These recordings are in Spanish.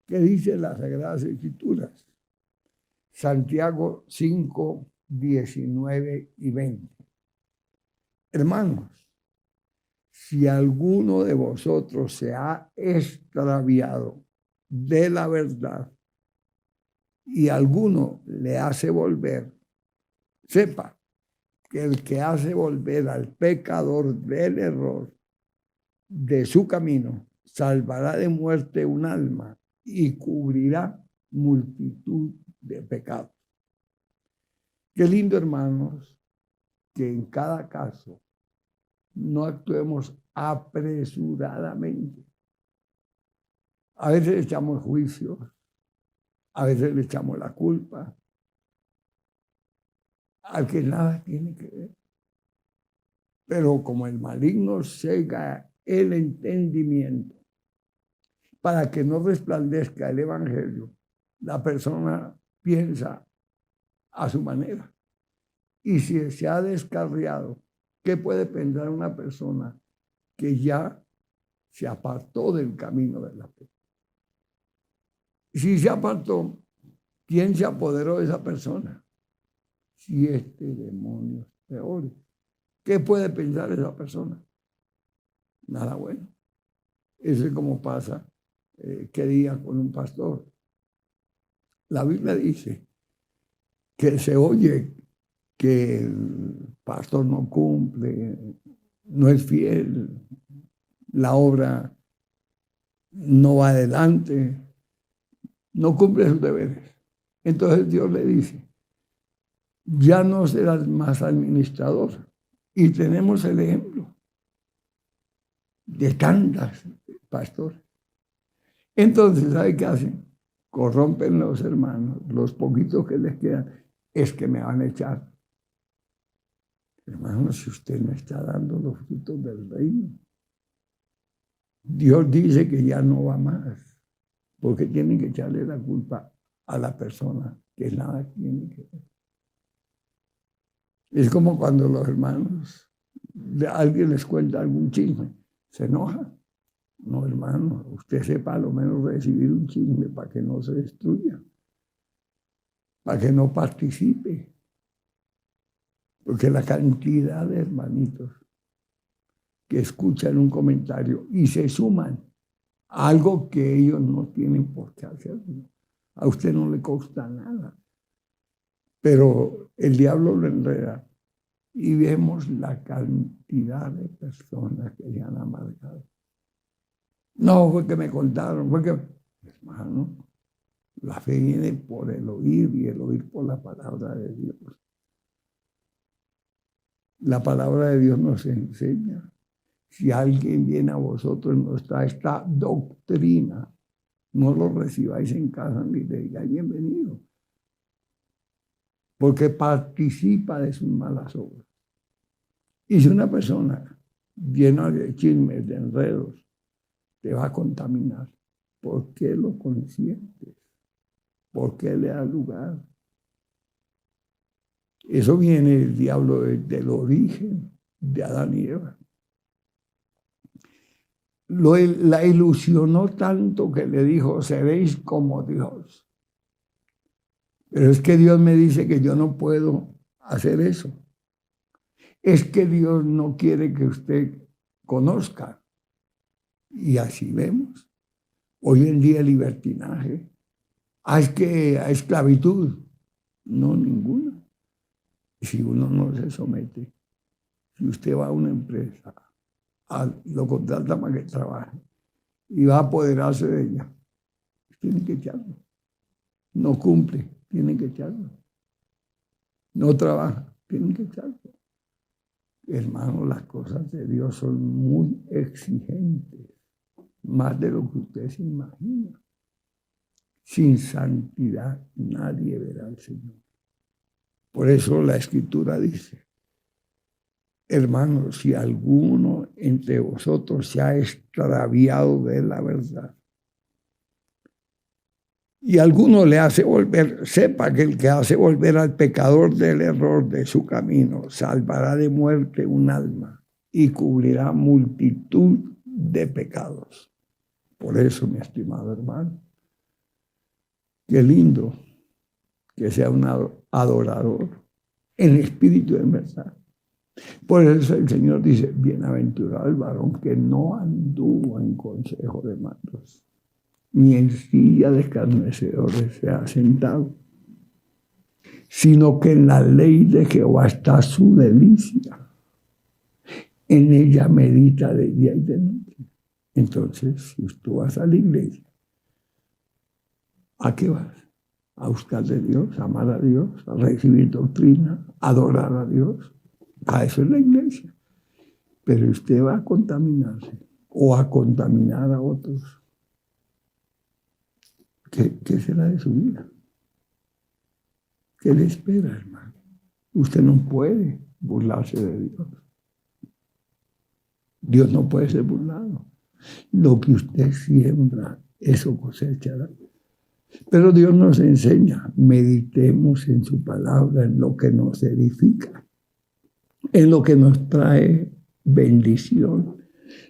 ¿Qué dicen las Sagradas Escrituras? Santiago 5, 19 y 20. Hermanos, si alguno de vosotros se ha extraviado de la verdad y alguno le hace volver, sepa que el que hace volver al pecador del error de su camino salvará de muerte un alma y cubrirá multitud de pecados. Qué lindo, hermanos, que en cada caso no actuemos apresuradamente. A veces le echamos juicios, a veces le echamos la culpa al que nada tiene que ver. Pero como el maligno cega el entendimiento para que no resplandezca el evangelio, la persona piensa a su manera. Y si se ha descarriado, ¿qué puede pensar una persona que ya se apartó del camino de la fe? Si se apartó, ¿quién se apoderó de esa persona? Si este demonio es peor, ¿qué puede pensar esa persona? Nada bueno. Eso es como pasa que día con un pastor. La Biblia dice que se oye que el pastor no cumple, no es fiel, la obra no va adelante, no cumple sus deberes. Entonces Dios le dice, ya no serás más administrador. Y tenemos el ejemplo de tantas pastores. Entonces, ¿sabe qué hacen? Corrompen los hermanos, los poquitos que les quedan, es que me van a echar. Hermano, si usted no está dando los frutos del reino, Dios dice que ya no va más, porque tienen que echarle la culpa a la persona que nada tiene que ver. Es como cuando los hermanos, alguien les cuenta algún chisme, se enoja. No, hermano, usted sepa a lo menos recibir un chisme para que no se destruya, para que no participe. Porque la cantidad de hermanitos que escuchan un comentario y se suman a algo que ellos no tienen por qué hacer, a usted no le consta nada. Pero el diablo lo enreda y vemos la cantidad de personas que se han amargado. No, fue que me contaron, fue que... Hermano, la fe viene por el oír y el oír por la palabra de Dios. La palabra de Dios nos enseña. Si alguien viene a vosotros y nos trae esta doctrina, no lo recibáis en casa ni le digáis bienvenido, porque participa de sus malas obras. Y si una persona llena de chismes, de enredos, te va a contaminar, ¿por qué lo consientes? ¿Por qué le da lugar? Eso viene el diablo del origen de Adán y Eva. La ilusionó tanto que le dijo, seréis como Dios. Pero es que Dios me dice que yo no puedo hacer eso. Es que Dios no quiere que usted conozca. Y así vemos. Hoy en día libertinaje. Es que a esclavitud. No, ninguna. Si uno no se somete, si usted va a una empresa, lo contrata para que trabaje y va a apoderarse de ella, tienen que echarlo. No cumple, tienen que echarlo. No trabaja, tienen que echarlo. Hermano, las cosas de Dios son muy exigentes, más de lo que usted se imagina. Sin santidad nadie verá al Señor. Por eso la Escritura dice, hermanos, si alguno entre vosotros se ha extraviado de la verdad y alguno le hace volver, sepa que el que hace volver al pecador del error de su camino salvará de muerte un alma y cubrirá multitud de pecados. Por eso, mi estimado hermano, Qué lindo que sea un adorador en espíritu y en verdad. Por eso el Señor dice, bienaventurado el varón que no anduvo en consejo de malos, ni en silla de escarnecedores se ha sentado, sino que en la ley de Jehová está su delicia. En ella medita de día y de noche. Entonces, si tú vas a la iglesia, ¿a qué vas? A buscar de Dios, a amar a Dios, a recibir doctrina, a adorar a Dios. A eso es la iglesia. Pero usted va a contaminarse o a contaminar a otros. ¿Qué será de su vida? ¿Qué le espera, hermano? Usted no puede burlarse de Dios. Dios no puede ser burlado. Lo que usted siembra, eso cosechará. Pero Dios nos enseña, meditemos en su palabra, en lo que nos edifica, en lo que nos trae bendición,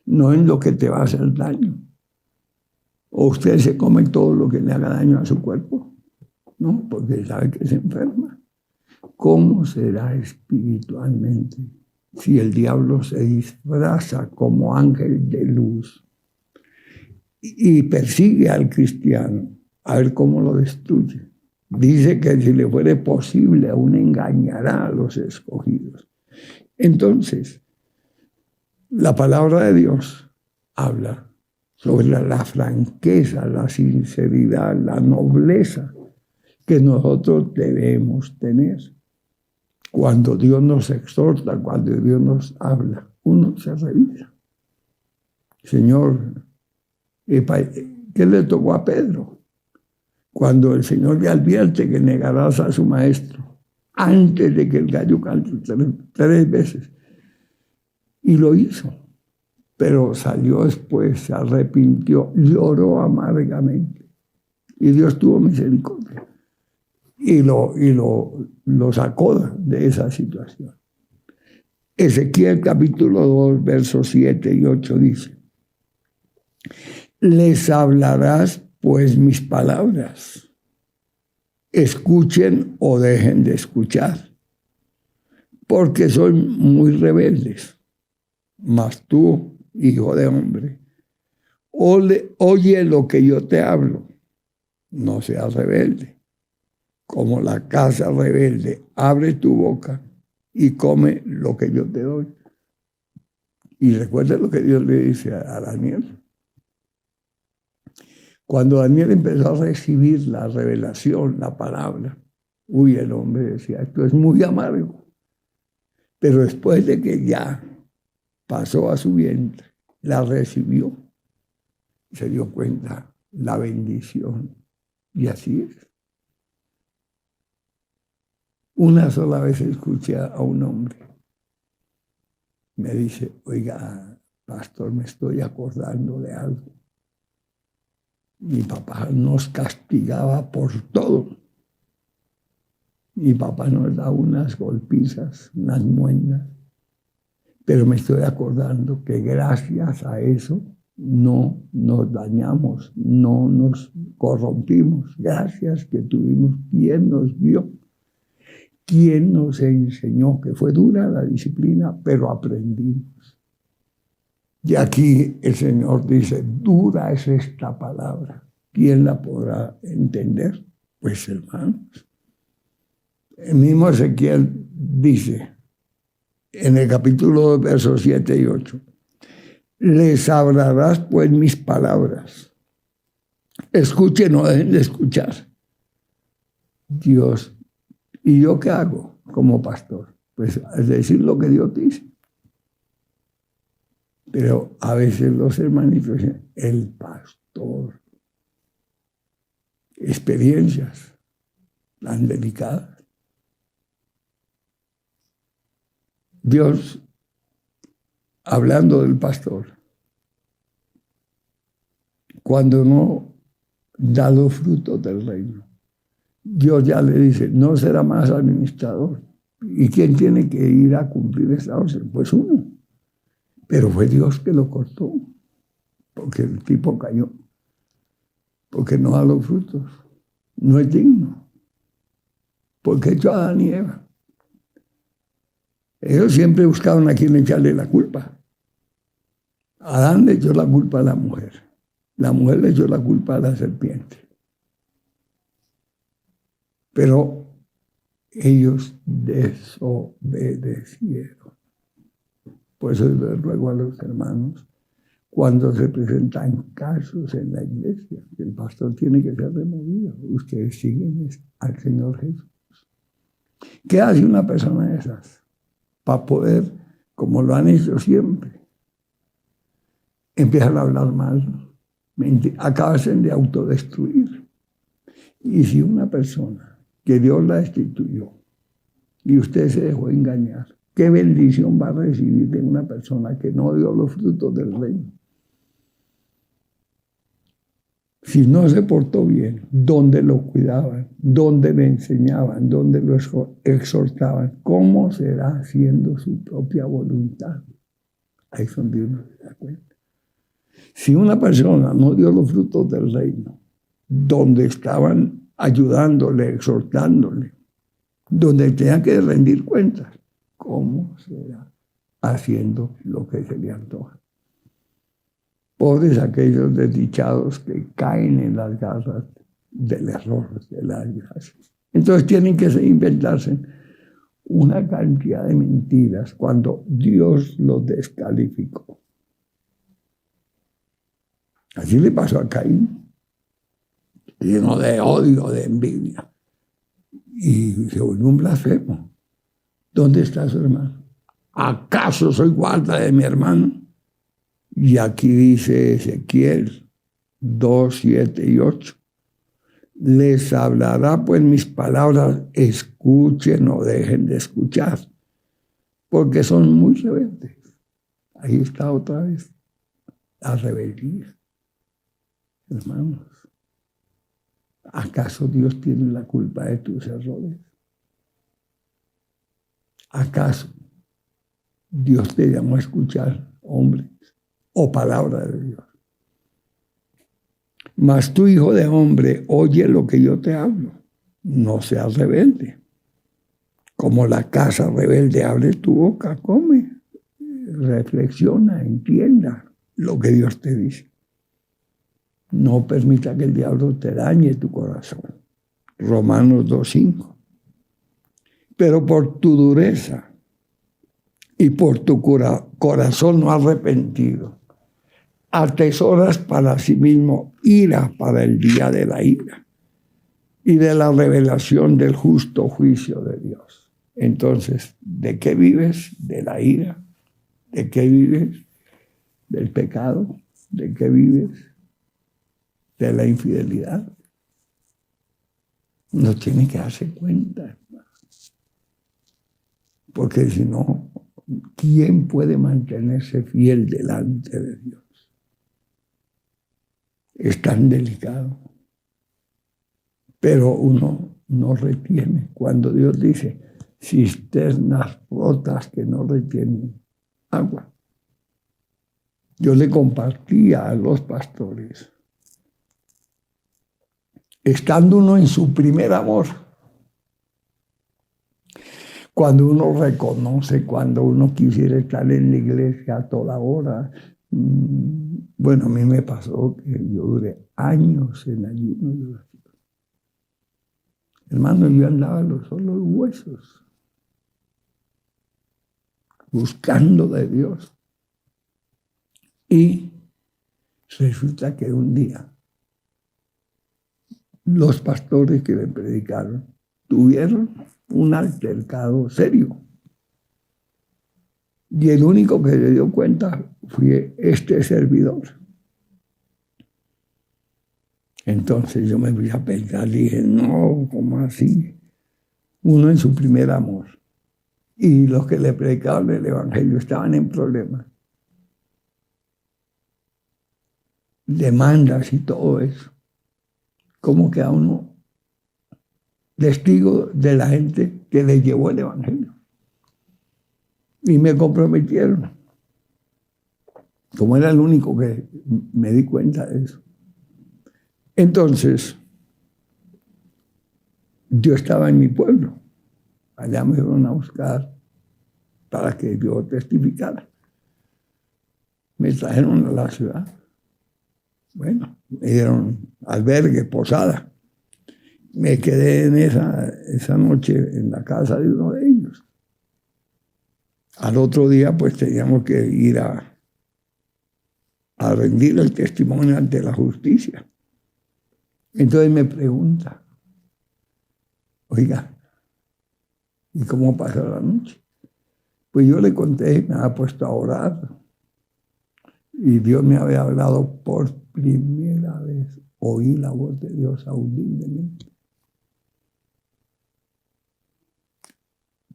no en lo que te va a hacer daño. O usted se come todo lo que le haga daño a su cuerpo, ¿no? Porque sabe que se enferma. ¿Cómo será espiritualmente si el diablo se disfraza como ángel de luz y persigue al cristiano? A ver cómo lo destruye. Dice que si le fuere posible, aún engañará a los escogidos. Entonces, la palabra de Dios habla sobre la franqueza, la sinceridad, la nobleza que nosotros debemos tener. Cuando Dios nos exhorta, cuando Dios nos habla, uno se revisa. Señor, ¿qué le tocó a Pedro? Cuando el Señor le advierte que negarás a su maestro antes de que el gallo cante tres veces. Y lo hizo. Pero salió después, se arrepintió, lloró amargamente. Y Dios tuvo misericordia. Y lo sacó de esa situación. Ezequiel capítulo 2, versos 7 y 8 dice: les hablarás pues mis palabras, escuchen o dejen de escuchar, porque son muy rebeldes. Mas tú, hijo de hombre, oye lo que yo te hablo, no seas rebelde. Como la casa rebelde, abre tu boca y come lo que yo te doy. Y recuerda lo que Dios le dice a Daniel. Cuando Daniel empezó a recibir la revelación, la palabra, el hombre decía, esto es muy amargo. Pero después de que ya pasó a su vientre, la recibió, se dio cuenta la bendición. Y así es. Una sola vez escuché a un hombre. Me dice, oiga, pastor, me estoy acordando de algo. Mi papá nos castigaba por todo. Mi papá nos da unas golpizas, unas muendas. Pero me estoy acordando que gracias a eso no nos dañamos, no nos corrompimos. Gracias que tuvimos quien nos guió, quien nos enseñó, que fue dura la disciplina, pero aprendimos. Y aquí el Señor dice, dura es esta palabra. ¿Quién la podrá entender? Pues hermanos. El mismo Ezequiel dice, en el capítulo 2, versos 7 y 8, les hablarás pues mis palabras. Escuchen o dejen de escuchar. Dios, ¿y yo qué hago como pastor? Pues es decir lo que Dios dice. Pero a veces los hermanitos dicen, el pastor, experiencias tan delicadas. Dios, hablando del pastor, cuando no da los frutos del reino, Dios ya le dice, no será más administrador. ¿Y quién tiene que ir a cumplir esa orden? Pues uno. Pero fue Dios que lo cortó, porque el tipo cayó, porque no da los frutos. no es digno, porque echó a Adán y Eva. Ellos siempre buscaban a quien echarle la culpa. Adán le echó la culpa a la mujer le echó la culpa a la serpiente. Pero ellos desobedecieron. Por eso les ruego a los hermanos, cuando se presentan casos en la iglesia, el pastor tiene que ser removido. Ustedes siguen al Señor Jesús. ¿Qué hace una persona de esas? Para poder, como lo han hecho siempre, empiezan a hablar mal, acaban de autodestruir. Y si una persona que Dios la destituyó y usted se dejó engañar, ¿qué bendición va a recibir de una persona que no dio los frutos del reino? Si no se portó bien, ¿dónde lo cuidaban? ¿Dónde le enseñaban? ¿Dónde lo exhortaban? ¿Cómo será haciendo su propia voluntad? Ahí es donde uno se da cuenta. Si una persona no dio los frutos del reino, donde estaban ayudándole, exhortándole, donde tenía que rendir cuentas, ¿cómo será haciendo lo que se le antoja? Pobres aquellos desdichados que caen en las garras del error, de la desgracia. Entonces tienen que inventarse una cantidad de mentiras cuando Dios los descalificó. Así le pasó a Caín, lleno de odio, de envidia. Y se volvió un blasfemo. ¿Dónde está su hermano? ¿Acaso soy guarda de mi hermano? Y aquí dice Ezequiel 2, 7 y 8. Les hablará pues mis palabras, escuchen o dejen de escuchar, porque son muy rebeldes. Ahí está otra vez la rebeldía. Hermanos, ¿acaso Dios tiene la culpa de tus errores? ¿Acaso Dios te llamó a escuchar hombres o palabra de Dios? Mas tú, hijo de hombre, oye lo que yo te hablo. No seas rebelde. Como la casa rebelde, abre tu boca, come, reflexiona, entienda lo que Dios te dice. No permita que el diablo te dañe tu corazón. Romanos 2:5. Pero por tu dureza y por tu corazón no arrepentido, atesoras para sí mismo ira para el día de la ira y de la revelación del justo juicio de Dios. Entonces, ¿de qué vives? De la ira. ¿De qué vives? Del pecado. ¿De qué vives? De la infidelidad. Uno tiene que darse cuenta, porque si no, ¿quién puede mantenerse fiel delante de Dios? Es tan delicado. Pero uno no retiene. Cuando Dios dice cisternas rotas que no retienen agua. Yo le compartía a los pastores, estando uno en su primer amor, cuando uno reconoce, cuando uno quisiera estar en la iglesia a toda hora. Bueno, a mí me pasó que yo duré años en ayuno y oración. Hermano, yo andaba solo los huesos, buscando de Dios. Y resulta que un día los pastores que me predicaron tuvieron un altercado serio. Y el único que se dio cuenta fue este servidor. Entonces yo me fui a pensar, dije, no, ¿cómo así? Uno en su primer amor. Y los que le predicaban el evangelio estaban en problemas. Demandas y todo eso. ¿Cómo queda uno testigo de la gente que le llevó el evangelio? Y me comprometieron. Como era el único que me di cuenta de eso. Entonces, yo estaba en mi pueblo. Allá me fueron a buscar para que yo testificara. Me trajeron a la ciudad. Bueno, me dieron albergue, posada. Me quedé en esa noche en la casa de uno de ellos. Al otro día, pues teníamos que ir a rendir el testimonio ante la justicia. Entonces me pregunta, oiga, ¿y cómo pasó la noche? Pues yo le conté, me había puesto a orar y Dios me había hablado por primera vez. Oí la voz de Dios audiblemente.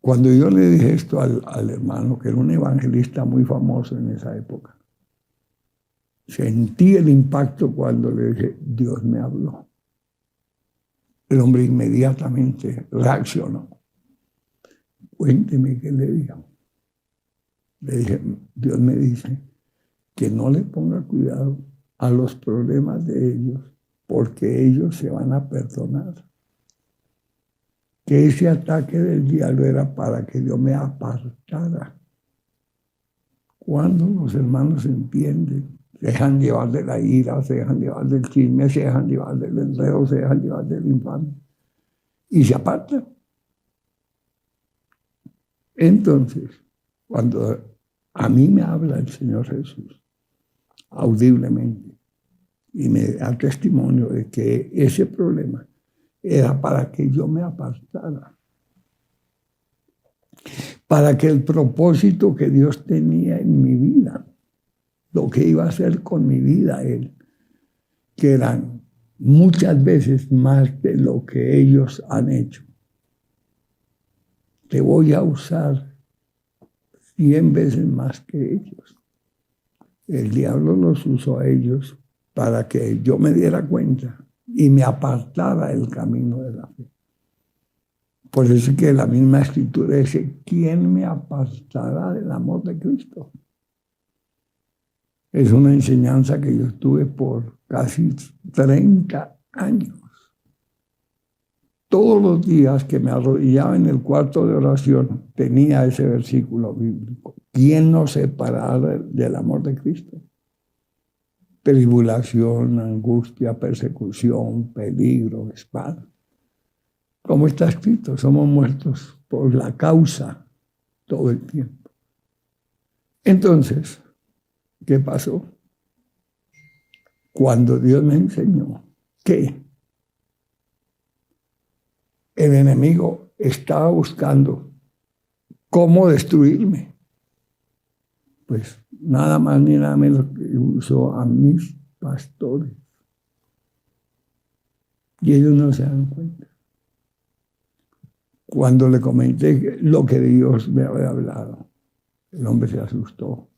Cuando yo le dije esto al hermano, que era un evangelista muy famoso en esa época, sentí el impacto cuando le dije, Dios me habló. El hombre inmediatamente reaccionó. Cuénteme qué le dijo. Le dije, Dios me dice que no le ponga cuidado a los problemas de ellos, porque ellos se van a perdonar. Que ese ataque del diablo era para que yo me apartara. Cuando los hermanos entienden, se dejan llevar de la ira, se dejan llevar del chisme, se dejan llevar del enredo, se dejan llevar del infame y se apartan. Entonces, cuando a mí me habla el Señor Jesús audiblemente y me da testimonio de que ese problema era para que yo me apartara, para que el propósito que Dios tenía en mi vida, lo que iba a hacer con mi vida Él, que eran muchas veces más de lo que ellos han hecho. Te voy a usar 100 veces más que ellos. El diablo los usó a ellos para que yo me diera cuenta y me apartara del camino de la fe. Por eso es que la misma escritura dice, ¿quién me apartará del amor de Cristo? Es una enseñanza que yo tuve por casi 30 años. Todos los días que me arrodillaba en el cuarto de oración tenía ese versículo bíblico. ¿Quién nos separará del amor de Cristo? Tribulación, angustia, persecución, peligro, espada. Como está escrito, somos muertos por la causa todo el tiempo. Entonces, ¿qué pasó? Cuando Dios me enseñó que el enemigo estaba buscando cómo destruirme, pues nada más ni nada menos que usó a mis pastores. Y ellos no se dan cuenta. Cuando le comenté lo que Dios me había hablado, el hombre se asustó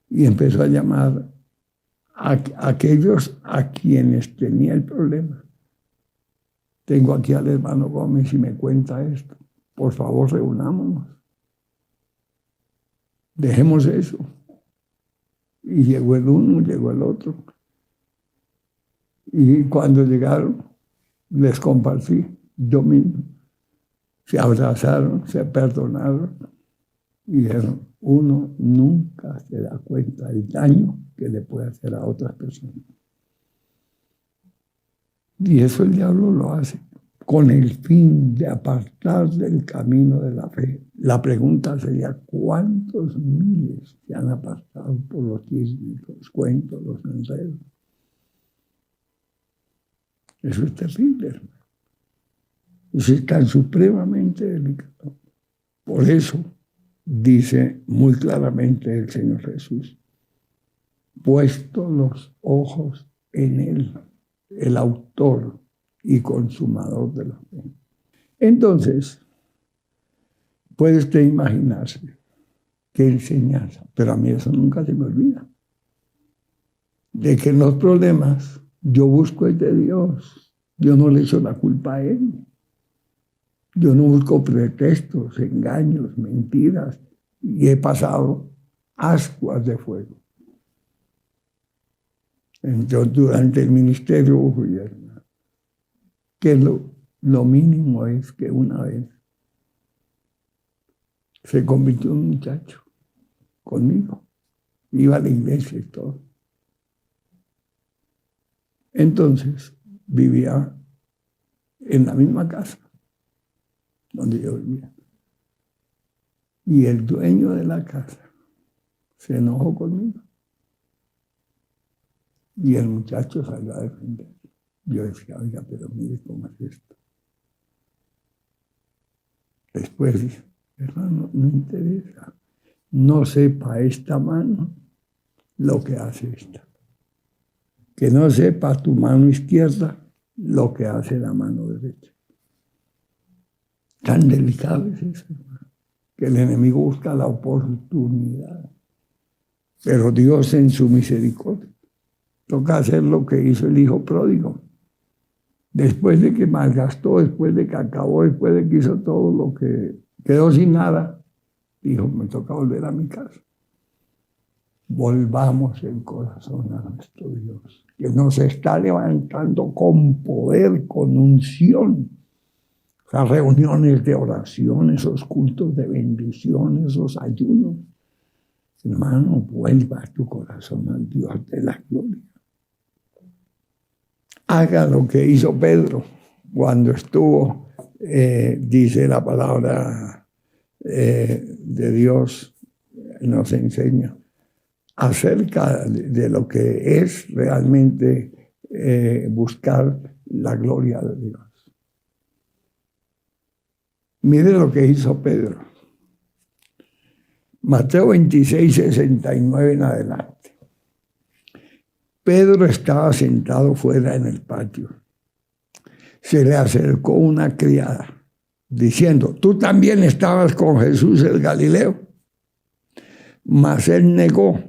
y empezó a llamar a aquellos a quienes tenía el problema. Tengo aquí al hermano Gómez y me cuenta esto. Por favor, reunámonos. Dejemos eso. Y llegó el uno, llegó el otro. Y cuando llegaron, les compartí yo mismo. Se abrazaron, se perdonaron y dijeron, uno nunca se da cuenta del daño que le puede hacer a otras personas. Y eso el diablo lo hace con el fin de apartar del camino de la fe. La pregunta sería, ¿cuántos miles se han apartado por los chismes, los cuentos, los enredos? Eso es terrible, hermano. Eso es tan supremamente delicado. Por eso dice muy claramente el Señor Jesús, puesto los ojos en Él, el autor y consumador de la fe. Entonces, puede usted imaginarse qué enseñanza, pero a mí eso nunca se me olvida, de que en los problemas yo busco el de Dios, yo no le echo la culpa a Él. Yo no busco pretextos, engaños, mentiras, y he pasado ascuas de fuego. Entonces, durante el ministerio, ¿qué es Lo mínimo es que una vez se convirtió en un muchacho conmigo. Iba a la iglesia y todo. Entonces vivía en la misma casa donde yo vivía. Y el dueño de la casa se enojó conmigo. Y el muchacho salió a defender. Yo decía, oiga, pero mire cómo es esto. Después dice, hermano, no interesa. No sepa esta mano lo que hace esta. Que no sepa tu mano izquierda lo que hace la mano derecha. Tan delicado es eso, hermano, que el enemigo busca la oportunidad. Pero Dios en su misericordia toca hacer lo que hizo el hijo pródigo. Después de que malgastó, después de que acabó, después de que hizo todo lo que quedó sin nada, dijo, me toca volver a mi casa. Volvamos el corazón a nuestro Dios, que nos está levantando con poder, con unción. Las reuniones de oración, esos cultos de bendición, esos ayunos. Hermano, vuelva tu corazón al Dios de la gloria. Haga lo que hizo Pedro cuando estuvo, dice la palabra de Dios, nos enseña acerca de lo que es realmente buscar la gloria de Dios. Mire lo que hizo Pedro. Mateo 26, 69 en adelante. Pedro estaba sentado fuera en el patio. Se le acercó una criada, diciendo, ¿tú también estabas con Jesús el Galileo? Mas él negó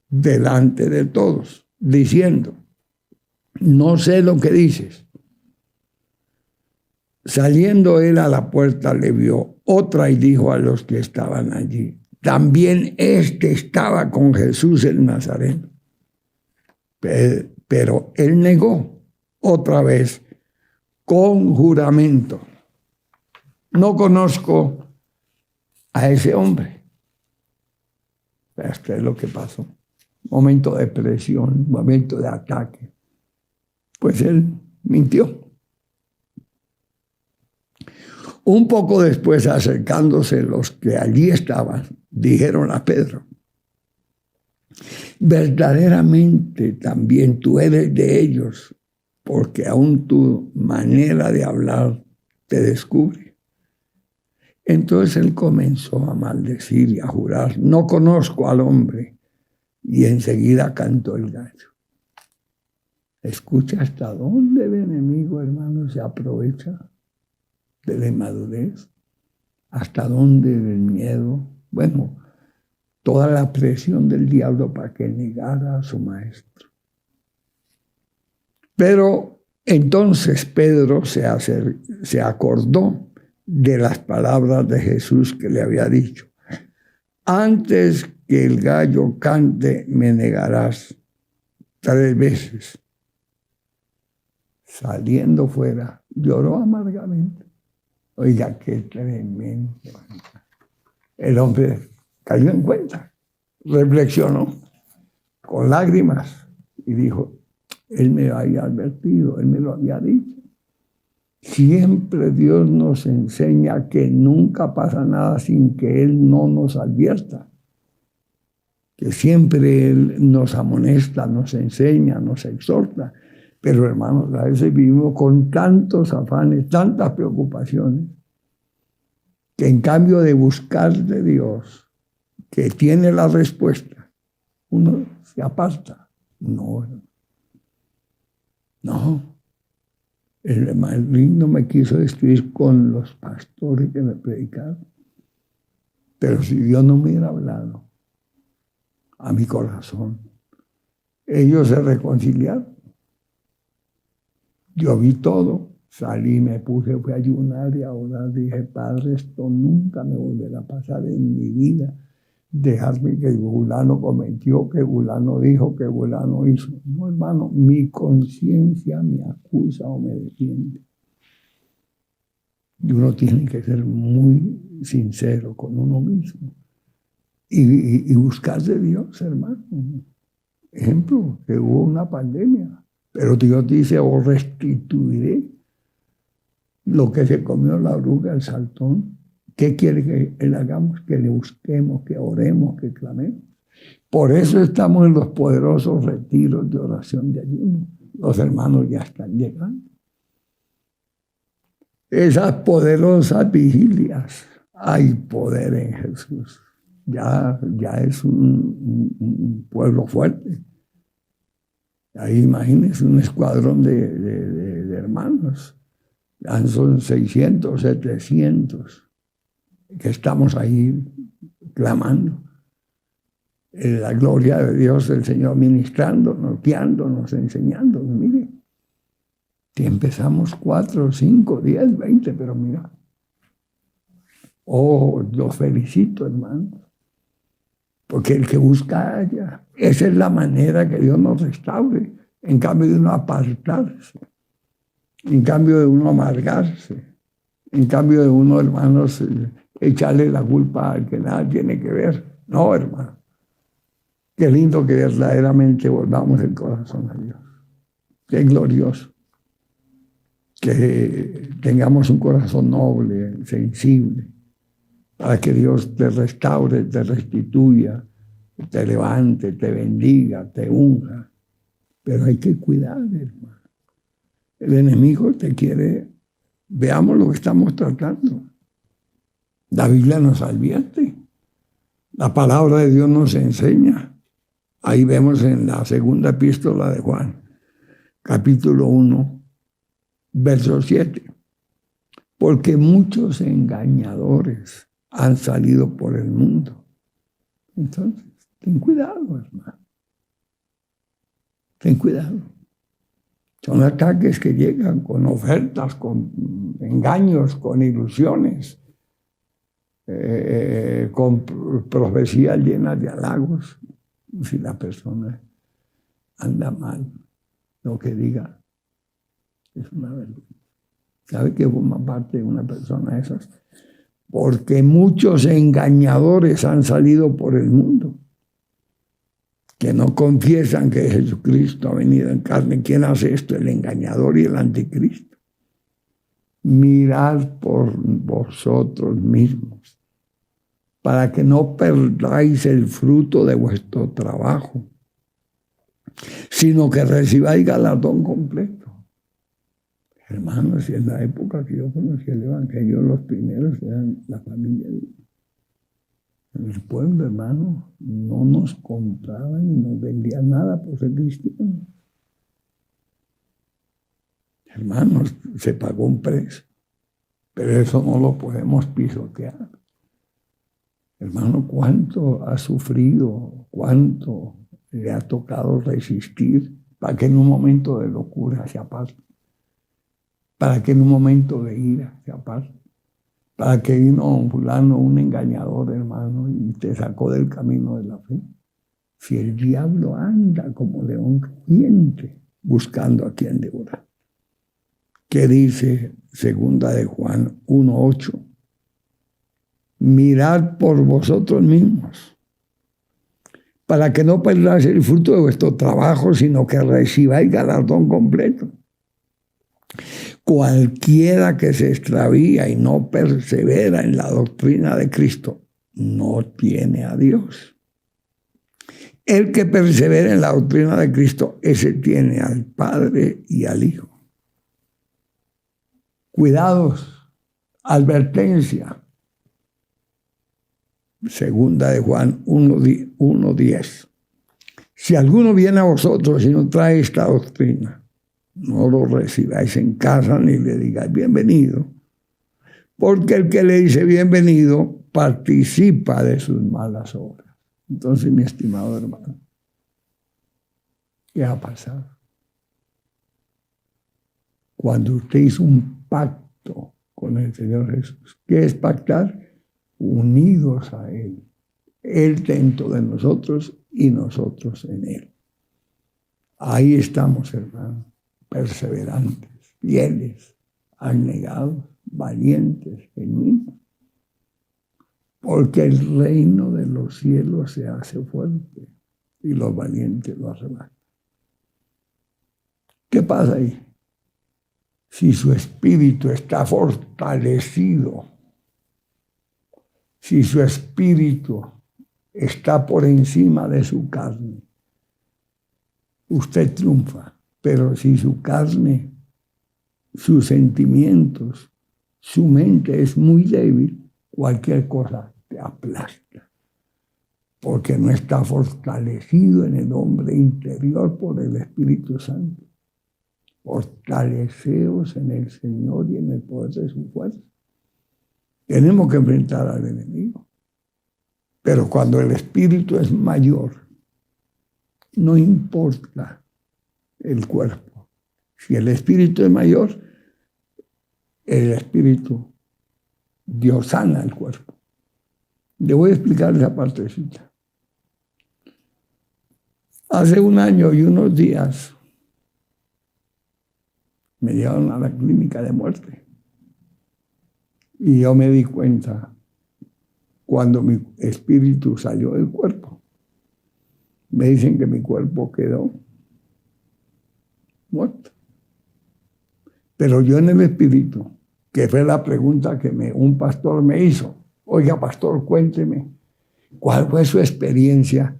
delante de todos, diciendo, no sé lo que dices. Saliendo él a la puerta, le vio otra y dijo a los que estaban allí, también este estaba con Jesús el Nazareno. Pero él negó otra vez con juramento. No conozco a ese hombre. Esto es lo que pasó. Momento de presión, momento de ataque. Pues él mintió. Un poco después, acercándose los que allí estaban, dijeron a Pedro, verdaderamente también tú eres de ellos, porque aún tu manera de hablar te descubre. Entonces él comenzó a maldecir y a jurar, no conozco al hombre, y enseguida cantó el gallo. Escucha hasta dónde el enemigo, hermano, se aprovecha de la inmadurez, hasta dónde del miedo, bueno, toda la presión del diablo para que negara a su maestro. Pero entonces Pedro se acordó de las palabras de Jesús que le había dicho, antes que el gallo cante me negarás 3 veces. Saliendo fuera, lloró amargamente. Oiga, qué tremendo. El hombre cayó en cuenta, reflexionó con lágrimas y dijo, él me había advertido, él me lo había dicho. Siempre Dios nos enseña que nunca pasa nada sin que Él no nos advierta. Que siempre Él nos amonesta, nos enseña, nos exhorta. Pero hermanos, a veces vivimos con tantos afanes, tantas preocupaciones, que en cambio de buscar de Dios, que tiene la respuesta, uno se aparta. No. El maligno me quiso destruir con los pastores que me predicaron. Pero si Dios no me hubiera hablado a mi corazón, ellos se reconciliaron. Yo vi todo, salí, me puse, fui a ayunar y a orar. Dije, Padre, esto nunca me volverá a pasar en mi vida. Dejarme que fulano cometió, que fulano dijo, que fulano hizo. No, hermano, mi conciencia me acusa o me defiende. Y uno tiene que ser muy sincero con uno mismo y buscar de Dios, hermano. Ejemplo, que hubo una pandemia, pero Dios dice, os restituiré lo que se comió la oruga, el saltón. ¿Qué quiere que Él hagamos? Que le busquemos, que oremos, que clamemos. Por eso estamos en los poderosos retiros de oración de ayuno. Los hermanos ya están llegando. Esas poderosas vigilias, hay poder en Jesús. Ya es un pueblo fuerte. Ahí imagínense un escuadrón de hermanos. Ya son 600, 700 que estamos ahí clamando. La gloria de Dios, el Señor ministrándonos, guiándonos, enseñándonos. Mire, si empezamos 4, 5, 10, 20, pero mira. Oh, los felicito, hermano. Porque el que busca halla. Esa es la manera que Dios nos restaure. En cambio de uno apartarse. En cambio de uno amargarse. En cambio de uno, hermanos, echarle la culpa al que nada tiene que ver. No, hermano. Qué lindo que verdaderamente volvamos el corazón a Dios. Qué glorioso. Que tengamos un corazón noble, sensible, para que Dios te restaure, te restituya, te levante, te bendiga, te unja. Pero hay que cuidar, hermano. El enemigo te quiere. Veamos lo que estamos tratando. La Biblia nos advierte. La palabra de Dios nos enseña. Ahí vemos en la segunda epístola de Juan, capítulo 1, verso 7. Porque muchos engañadores han salido por el mundo. Entonces, ten cuidado, hermano. Ten cuidado. Son ataques que llegan con ofertas, con engaños, con ilusiones, con profecías llenas de halagos. Si la persona anda mal, lo que diga es una vergüenza. ¿Sabe qué forma parte de una persona de esas? Porque muchos engañadores han salido por el mundo, que no confiesan que Jesucristo ha venido en carne. ¿Quién hace esto? El engañador y el anticristo. Mirad por vosotros mismos, para que no perdáis el fruto de vuestro trabajo, sino que recibáis galardón completo. Hermanos, si en la época que yo conocí el Evangelio, los primeros eran la familia de Dios. En el pueblo, hermano, no nos compraban ni nos vendían nada por ser cristianos. Hermanos, se pagó un precio, pero eso no lo podemos pisotear. Hermano, ¿cuánto ha sufrido? ¿Cuánto le ha tocado resistir para que en un momento de locura se aparte? Para que en un momento de ira se aparte. Para que vino un fulano, un engañador, hermano, y te sacó del camino de la fe. Si el diablo anda como león rugiente buscando a quien devorar. ¿Qué dice segunda de Juan 1:8? Mirad por vosotros mismos, para que no perdáis el fruto de vuestro trabajo, sino que recibáis galardón completo. Cualquiera que se extravía y no persevera en la doctrina de Cristo, no tiene a Dios. El que persevera en la doctrina de Cristo, ese tiene al Padre y al Hijo. Cuidados, advertencia. Segunda de Juan 1:10. Si alguno viene a vosotros y no trae esta doctrina, no lo recibáis en casa ni le digáis bienvenido, porque el que le dice bienvenido participa de sus malas obras. Entonces, mi estimado hermano, ¿qué ha pasado? Cuando usted hizo un pacto con el Señor Jesús, ¿qué es pactar? Unidos a Él. Él dentro de nosotros y nosotros en Él. Ahí estamos, hermano, perseverantes, fieles, abnegados, valientes, genuinos. Porque el reino de los cielos se hace fuerte y los valientes lo arrebatan. ¿Qué pasa ahí? Si su espíritu está fortalecido, si su espíritu está por encima de su carne, usted triunfa. Pero si su carne, sus sentimientos, su mente es muy débil, cualquier cosa te aplasta, porque no está fortalecido en el hombre interior por el Espíritu Santo. Fortaleceos en el Señor y en el poder de su fuerza. Tenemos que enfrentar al enemigo. Pero cuando el Espíritu es mayor, no importa el cuerpo. Si el Espíritu es mayor, el Espíritu, Dios sana el cuerpo. Le voy a explicar esa partecita. Hace un año y unos días me llevaron a la clínica de muerte. Y yo me di cuenta cuando mi espíritu salió del cuerpo. Me dicen que mi cuerpo quedó muerto. Pero yo en el espíritu, que fue la pregunta que un pastor me hizo. Oiga, pastor, cuénteme, ¿cuál fue su experiencia?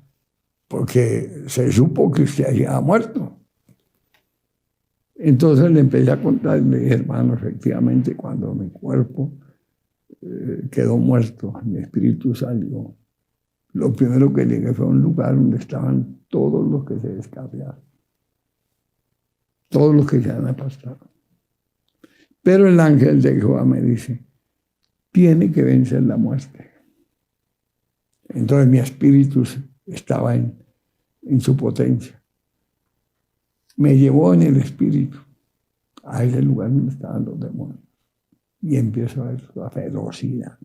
Porque se supo que usted había muerto. Entonces le empecé a contar, le dije, hermano, efectivamente, cuando mi cuerpo quedó muerto, mi espíritu salió. Lo primero que llegué fue a un lugar donde estaban todos los que se descarriaron, todos los que se han apartado. Pero el ángel de Jehová me dice, tiene que vencer la muerte. Entonces mi espíritu estaba en su potencia. Me llevó en el espíritu a ese lugar donde estaban los demonios. Y empiezo a ver la ferocidad.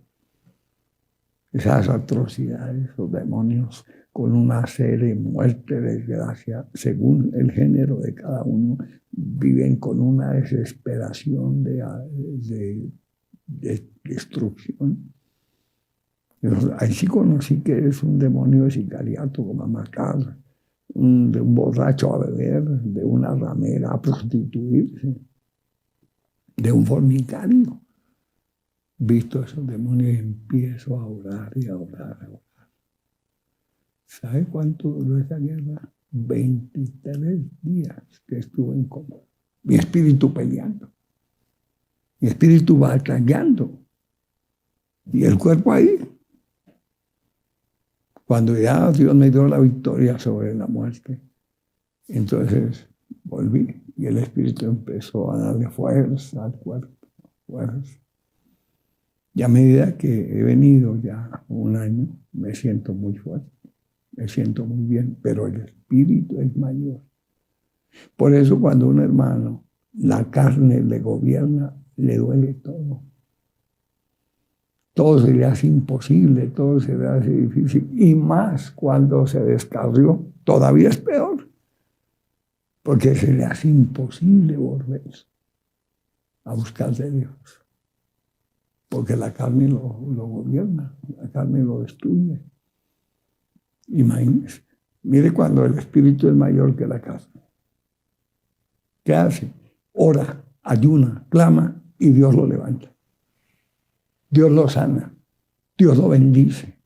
Esas atrocidades, los demonios con una serie, muerte, desgracia, según el género de cada uno, viven con una desesperación de destrucción. Ahí sí conocí que es un demonio de sicariato, como a matar, de un borracho a beber, de una ramera a prostituirse, de un fornicario. Visto esos demonios, empiezo a orar y a orar, a orar. ¿Sabe cuánto duró esa guerra? 23 días que estuve en coma. Mi espíritu peleando. Mi espíritu batallando. Y el cuerpo ahí. Cuando ya Dios me dio la victoria sobre la muerte, entonces volví y el espíritu empezó a darle fuerza al cuerpo, fuerza. Y a medida que he venido ya un año, me siento muy fuerte, me siento muy bien, pero el espíritu es mayor. Por eso cuando un hermano, la carne le gobierna, le duele todo. Todo se le hace imposible, todo se le hace difícil. Y más cuando se descarrió, todavía es peor. Porque se le hace imposible volver a buscar de Dios. Porque la carne lo gobierna, la carne lo destruye. Imagínese. Mire cuando el espíritu es mayor que la carne. ¿Qué hace? Ora, ayuna, clama y Dios lo levanta. Dios lo sana, Dios lo bendice,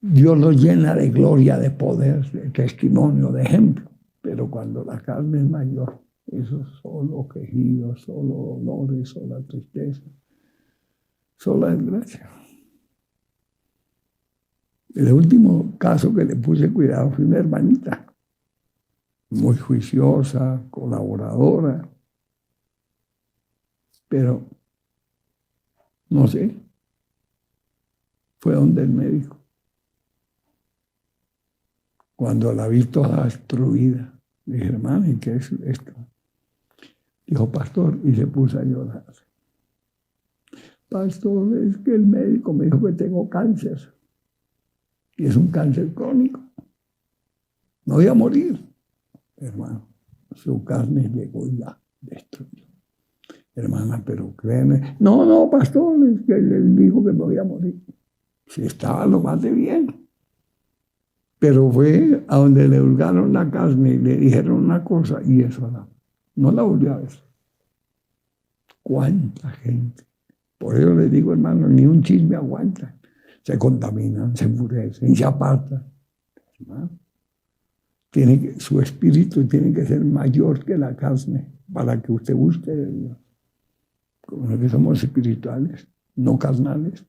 Dios lo llena de gloria, de poder, de testimonio, de ejemplo. Pero cuando la carne es mayor, eso es solo quejidos, solo dolores, solo tristeza, solo desgracia. El último caso que le puse cuidado fue una hermanita, muy juiciosa, colaboradora, pero no sé, fue donde el médico. Cuando la vi toda destruida, le dije, hermano, ¿y qué es esto? Dijo, pastor, y se puso a llorar. Pastor, es que el médico me dijo que tengo cáncer. Y es un cáncer crónico. No voy a morir. Hermano, su carne llegó y la destruyó. Hermana, pero créeme. No, no, pastor, es que él dijo que me voy a morir. Si estaba lo más de bien. Pero fue a donde le hurgaron la carne y le dijeron una cosa y eso no la volvió a ver. ¿Cuánta gente? Por eso les digo, hermano, ni un chisme aguanta. Se contaminan, se enfurecen, se apartan. ¿No? Su espíritu tiene que ser mayor que la carne para que usted busque de Dios. Como que somos espirituales, no carnales.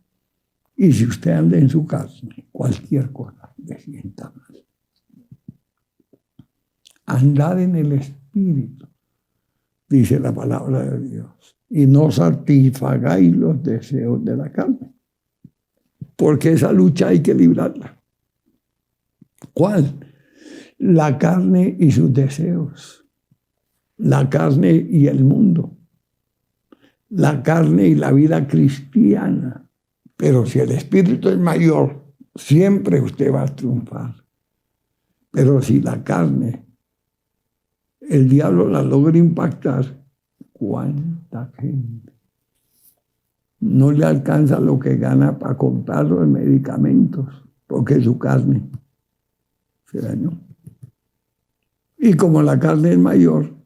Y si usted anda en su carne, cualquier cosa le sienta mal. Andar en el espíritu, dice la palabra de Dios, y no satisfagáis los deseos de la carne. Porque esa lucha hay que librarla. ¿Cuál? La carne y sus deseos. La carne y el mundo. La carne y la vida cristiana. Pero si el espíritu es mayor, siempre usted va a triunfar. Pero si la carne, el diablo la logra impactar, ¿cuánta gente no le alcanza lo que gana para comprar los medicamentos? Porque su carne se dañó. Y como la carne es mayor,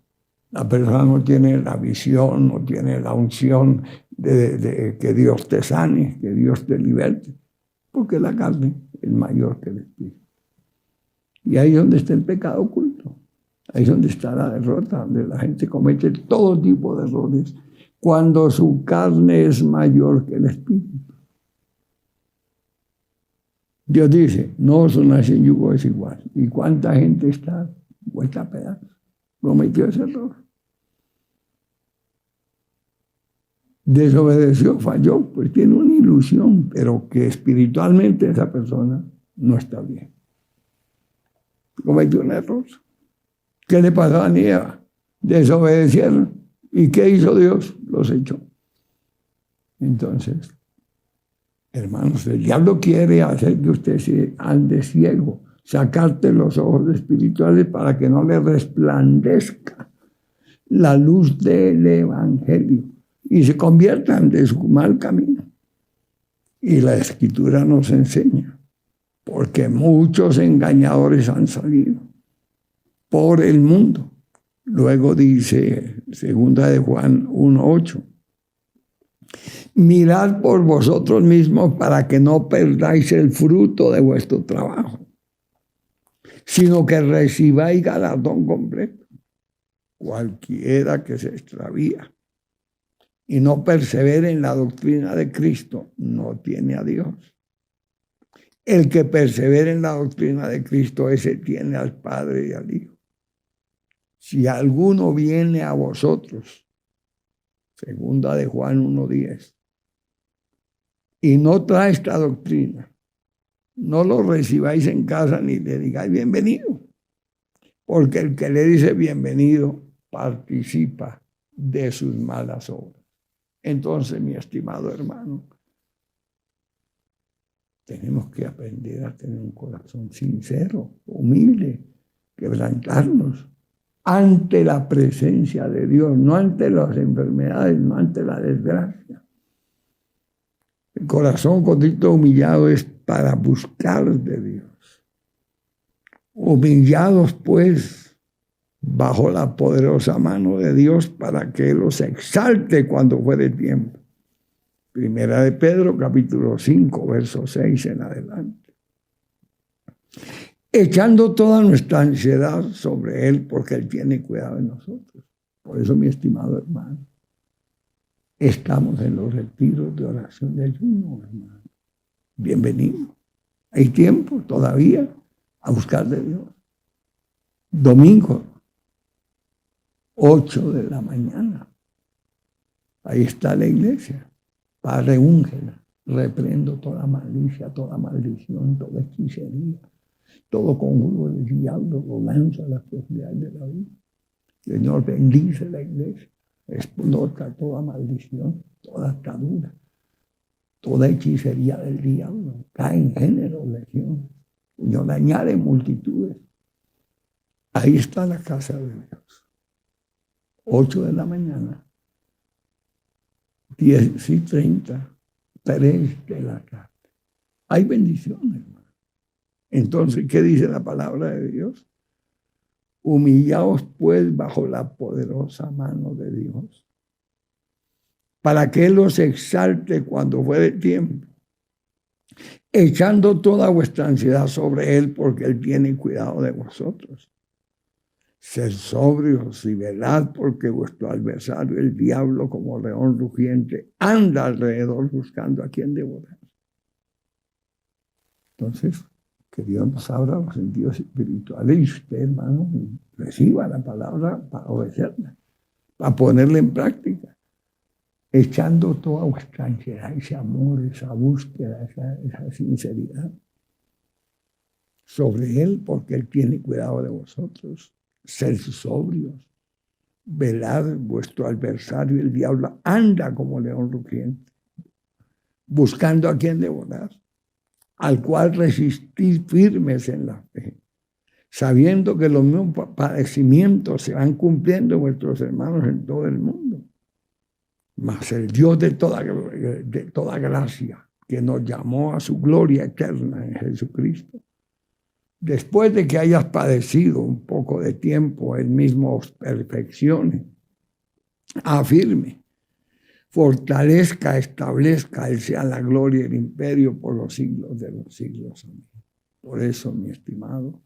la persona no tiene la visión, no tiene la unción de que Dios te sane, que Dios te liberte, porque la carne es mayor que el espíritu. Y ahí es donde está el pecado oculto, ahí es donde está la derrota, donde la gente comete todo tipo de errores, cuando su carne es mayor que el espíritu. Dios dice, no os unáis en yugo desigual. ¿Y cuánta gente está vuelta a pedazos? Cometió ese error. Desobedeció, falló, pues tiene una ilusión, pero que espiritualmente esa persona no está bien. Cometió un error. ¿Qué le pasó a Eva? Desobedecieron. ¿Y qué hizo Dios? Los echó. Entonces, hermanos, el diablo quiere hacer que usted se ande ciego, sacarte los ojos espirituales para que no le resplandezca la luz del evangelio y se conviertan de su mal camino. Y la Escritura nos enseña, porque muchos engañadores han salido por el mundo. Luego dice, 2 de Juan 1:8, mirad por vosotros mismos para que no perdáis el fruto de vuestro trabajo, sino que recibáis galardón completo. Cualquiera que se extravía y no persevere en la doctrina de Cristo no tiene a Dios. El que persevere en la doctrina de Cristo, ese tiene al Padre y al Hijo. Si alguno viene a vosotros, 2 de Juan 1:10, y no trae esta doctrina, no lo recibáis en casa ni le digáis bienvenido, porque el que le dice bienvenido participa de sus malas obras. Entonces, mi estimado hermano, tenemos que aprender a tener un corazón sincero, humilde, quebrantarnos ante la presencia de Dios, no ante las enfermedades, no ante la desgracia. El corazón contrito humillado es para buscar de Dios. Humillados, pues, bajo la poderosa mano de Dios para que Él los exalte cuando fuere tiempo. 1 de Pedro, capítulo 5, verso 6 en adelante. Echando toda nuestra ansiedad sobre Él, porque Él tiene cuidado de nosotros. Por eso, mi estimado hermano, estamos en los retiros de oración de ayuno, hermano. Bienvenido. Hay tiempo todavía a buscar de Dios. Domingo, 8 de la mañana. Ahí está la iglesia. Padre, úngela. Reprendo toda malicia, toda maldición, toda hechicería, todo conjuro del diablo, lo lanzo a las profundidades de la vida. Señor, bendice la iglesia. Explota toda maldición, toda atadura, toda hechicería del diablo. Cae en género, legión. Señor, añade multitudes. Ahí está la casa de Dios. 8 de la mañana. 10 y 33 de la tarde. Hay bendiciones, hermano. Entonces, ¿qué dice la palabra de Dios? Humillaos pues bajo la poderosa mano de Dios, para que Él os exalte cuando fuere tiempo, echando toda vuestra ansiedad sobre Él, porque Él tiene cuidado de vosotros. Sed sobrios y velad, porque vuestro adversario, el diablo, como león rugiente, anda alrededor buscando a quien devorar. Entonces, que Dios nos abra los sentidos espirituales y usted, hermano, reciba la palabra para obedecerla, para ponerla en práctica, echando toda vuestra ansiedad, ese amor, esa búsqueda, esa sinceridad sobre Él, porque Él tiene cuidado de vosotros. Sed sobrios, velad, vuestro adversario, el diablo, anda como león rugiente, buscando a quien devorar, al cual resistid firmes en la fe, sabiendo que los mismos padecimientos se van cumpliendo vuestros hermanos en todo el mundo. Mas el Dios de toda gracia, que nos llamó a su gloria eterna en Jesucristo, después de que hayas padecido un poco de tiempo, Él mismo os perfeccione, afirme, fortalezca, establezca, Él sea la gloria y el imperio por los siglos de los siglos. Amén. Por eso, mi estimado,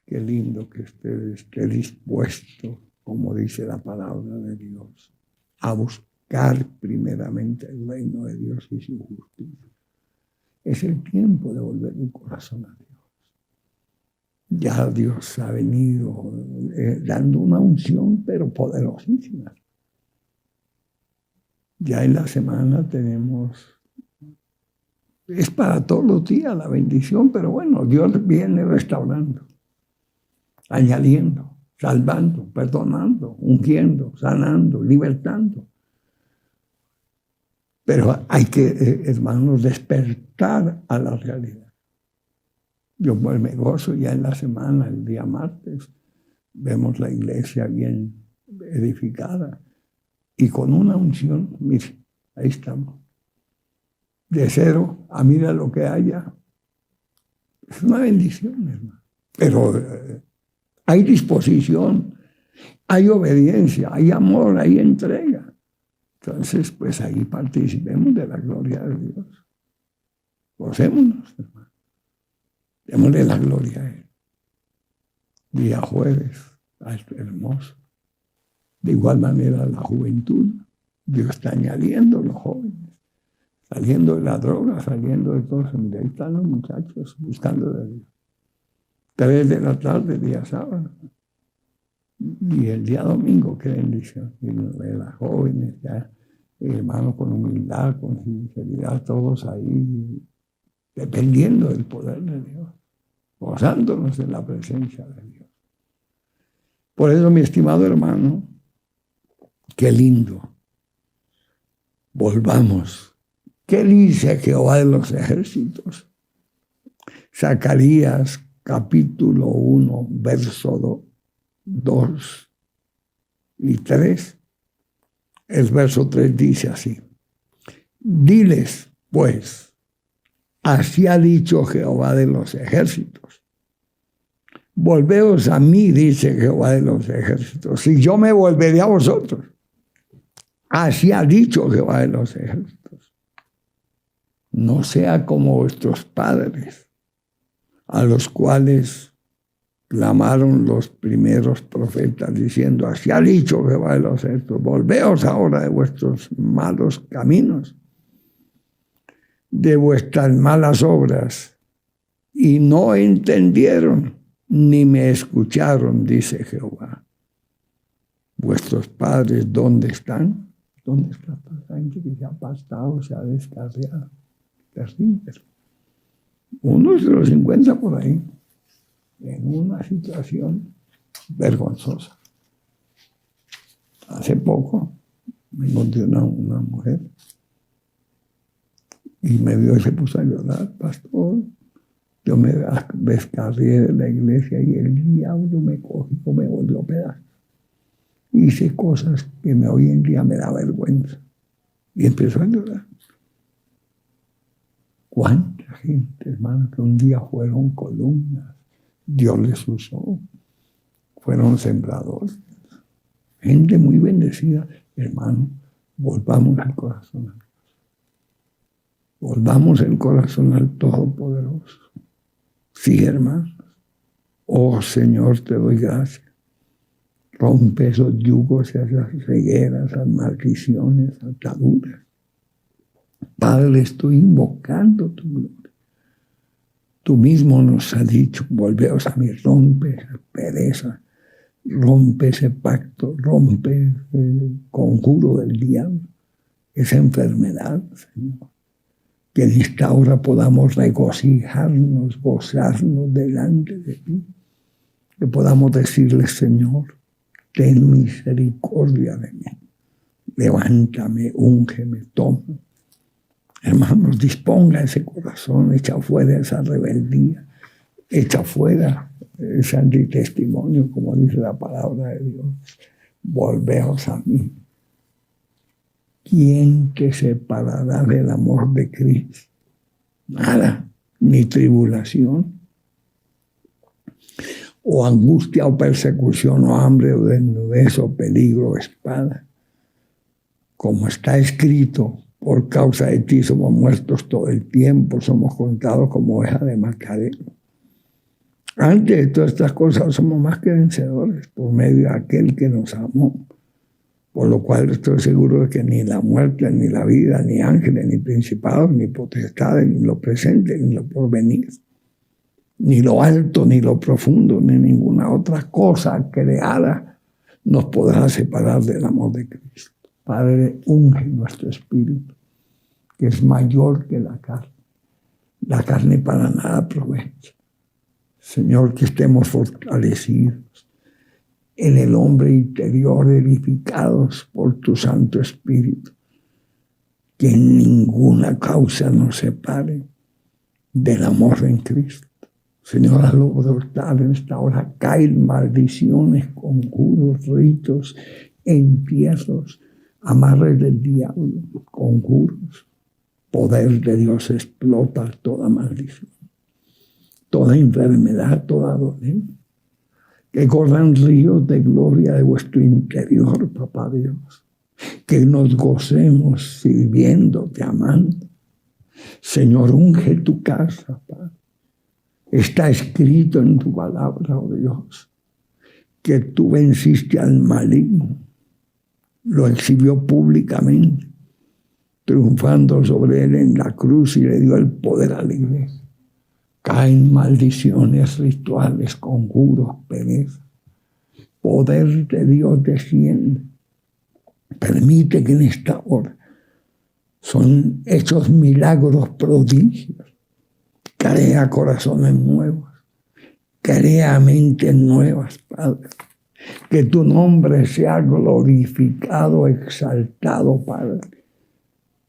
qué lindo que usted esté dispuesto, como dice la palabra de Dios, a buscar primeramente el reino de Dios y su justicia. Es el tiempo de volver el corazón a Dios. Ya Dios ha venido dando una unción, pero poderosísima. Ya en la semana tenemos, es para todos los días la bendición, pero bueno, Dios viene restaurando, añadiendo, salvando, perdonando, ungiendo, sanando, libertando. Pero hay que, hermanos, despertar a la realidad. Yo pues me gozo ya en la semana, el día martes, vemos la iglesia bien edificada y con una unción, mire, ahí estamos. De cero a mira lo que haya. Es una bendición, hermano. Pero hay disposición, hay obediencia, hay amor, hay entrega. Entonces, pues ahí participemos de la gloria de Dios. Gocémonos, hermano. Démosle la gloria a Él. Día jueves, hermoso. De igual manera, la juventud. Dios está añadiendo los jóvenes, saliendo de la droga, saliendo de todo eso. Mira, ahí están los muchachos buscando de Dios. 3 de la tarde, día sábado. Y el día domingo, qué bendición. Y las jóvenes, ya, hermanos, con humildad, con sinceridad, todos ahí, dependiendo del poder de Dios, gozándonos en la presencia de Dios. Por eso, mi estimado hermano, qué lindo. Volvamos. ¿Qué dice Jehová de los ejércitos? Zacarías capítulo 1, verso 2 y 3. El verso 3 dice así: diles, pues, así ha dicho Jehová de los ejércitos. Volveos a mí, dice Jehová de los ejércitos, y yo me volveré a vosotros. Así ha dicho Jehová de los ejércitos. No sea como vuestros padres, a los cuales clamaron los primeros profetas, diciendo: así ha dicho Jehová de los ejércitos, volveos ahora de vuestros malos caminos, de vuestras malas obras, y no entendieron ni me escucharon, dice Jehová. ¿Vuestros padres dónde están? ¿Dónde está la gente que se ha pastado, se ha descarriado? Terrible. Uno se los encuentra por ahí, en una situación vergonzosa. Hace poco me encontré una mujer y me vio y se puso a llorar: pastor, yo me descarrié de la iglesia y el diablo me cogió, me volvió pedazos. Hice cosas que hoy en día me da vergüenza. Y empezó a llorar. ¿Cuánta gente, hermano, que un día fueron columnas? Dios les usó. Fueron sembradores. Gente muy bendecida. Hermano, volvamos el corazón a Dios. Volvamos el corazón al Todopoderoso. Sí, hermanos. Oh, Señor, te doy gracias. Rompe esos yugos, esas cegueras, esas maldiciones, ataduras. Padre, estoy invocando tu gloria. Tú mismo nos has dicho, volveos a mí, rompe esa pereza, rompe ese pacto, rompe el conjuro del diablo, esa enfermedad, Señor. Que en esta hora podamos regocijarnos, gozarnos delante de ti. Que podamos decirle, Señor, ten misericordia de mí. Levántame, úngeme, toma. Hermanos, disponga ese corazón, echa fuera esa rebeldía, echa fuera ese antitestimonio, como dice la palabra de Dios. Volveos a mí. ¿Quién te separará del amor de Cristo? Nada, ni tribulación, o angustia, o persecución, o hambre, o desnudez, o peligro, o espada. Como está escrito, por causa de ti somos muertos todo el tiempo, somos contados como ovejas de matadero. Antes de todas estas cosas somos más que vencedores por medio de aquel que nos amó. Por lo cual estoy seguro de que ni la muerte, ni la vida, ni ángeles, ni principados, ni potestades, ni lo presente, ni lo porvenir, ni lo alto, ni lo profundo, ni ninguna otra cosa creada nos podrá separar del amor de Cristo. Padre, unge nuestro espíritu, que es mayor que la carne. La carne para nada aprovecha. Señor, que estemos fortalecidos en el hombre interior, edificados por tu Santo Espíritu. Que ninguna causa nos separe del amor en Cristo. Señor, a lo brotar en esta hora caen maldiciones, conjuros, ritos, entierros, amarres del diablo, conjuros. Poder de Dios explota toda maldición, toda enfermedad, toda dolencia. Que corran ríos de gloria de vuestro interior, papá Dios. Que nos gocemos sirviéndote, amando. Señor, unge tu casa, Padre. Está escrito en tu palabra, oh Dios, que tú venciste al maligno. Lo exhibió públicamente, triunfando sobre él en la cruz y le dio el poder a la iglesia. Caen maldiciones rituales, conjuros, pereza. Poder de Dios desciende. Permite que en esta hora son hechos milagros, prodigios. Crea corazones nuevos. Crea mentes nuevas, Padre. Que tu nombre sea glorificado, exaltado, Padre.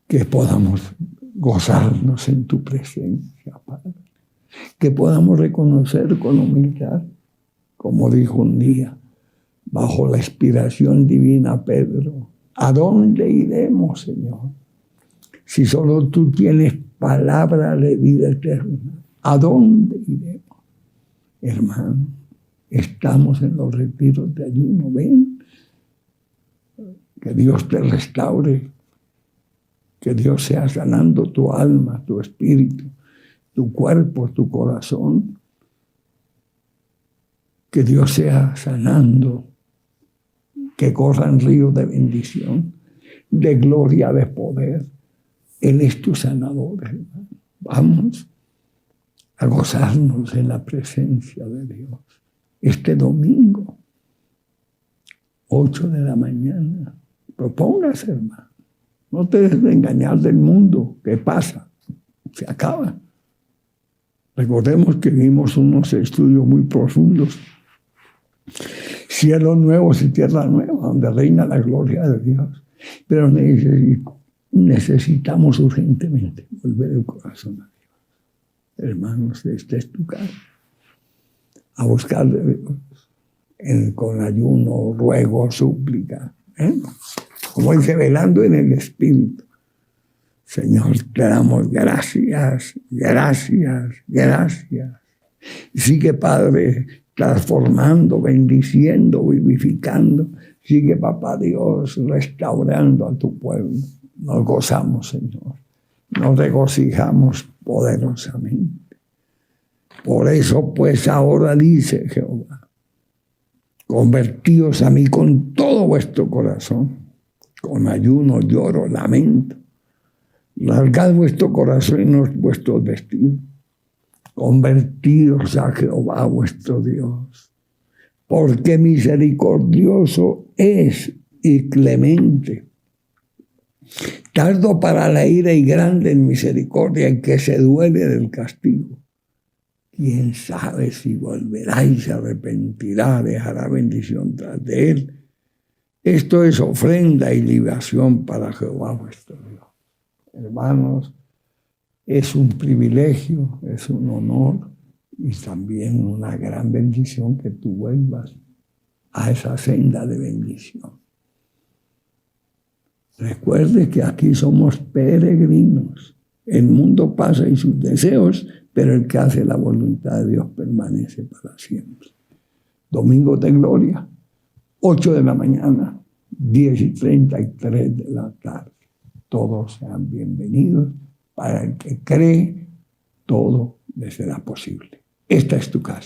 Que podamos gozarnos en tu presencia, Padre. Que podamos reconocer con humildad, como dijo un día, bajo la inspiración divina Pedro, ¿a dónde iremos, Señor? Si solo tú tienes palabra de vida eterna, ¿a dónde iremos? Hermano, estamos en los retiros de ayuno, ven, que Dios te restaure, que Dios sea sanando tu alma, tu espíritu, tu cuerpo, tu corazón, que Dios sea sanando, que corran ríos de bendición, de gloria, de poder. Él es tu sanador, hermano. Vamos a gozarnos en la presencia de Dios. Este domingo, 8 de la mañana, propóngase, hermano. No te dejes de engañar del mundo. ¿Qué pasa? Se acaba. Recordemos que vimos unos estudios muy profundos. Cielos nuevos y tierra nueva, donde reina la gloria de Dios. Pero necesitamos urgentemente volver el corazón a Dios. Hermanos, esta es tu casa. A buscar de Dios. Con ayuno, ruego, súplica. Como dice, velando en el Espíritu. Señor, te damos gracias, gracias, gracias. Sigue, Padre, transformando, bendiciendo, vivificando. Sigue, Papá Dios, restaurando a tu pueblo. Nos gozamos, Señor. Nos regocijamos poderosamente. Por eso, pues, ahora dice Jehová, convertíos a mí con todo vuestro corazón, con ayuno, lloro, lamento. Largad vuestro corazón y no vuestros vestidos. Convertíos a Jehová vuestro Dios, porque misericordioso es y clemente, tardo para la ira y grande en misericordia, y que se duele del castigo. ¿Quién sabe si volverá y se arrepentirá, dejará bendición tras de él? Esto es ofrenda y libación para Jehová vuestro Dios. Hermanos, es un privilegio, es un honor y también una gran bendición que tú vuelvas a esa senda de bendición. Recuerde que aquí somos peregrinos. El mundo pasa y sus deseos, pero el que hace la voluntad de Dios permanece para siempre. Domingo de gloria, 8 de la mañana, 10:33 de la tarde. Todos sean bienvenidos. Para el que cree, todo le será posible. Esta es tu casa.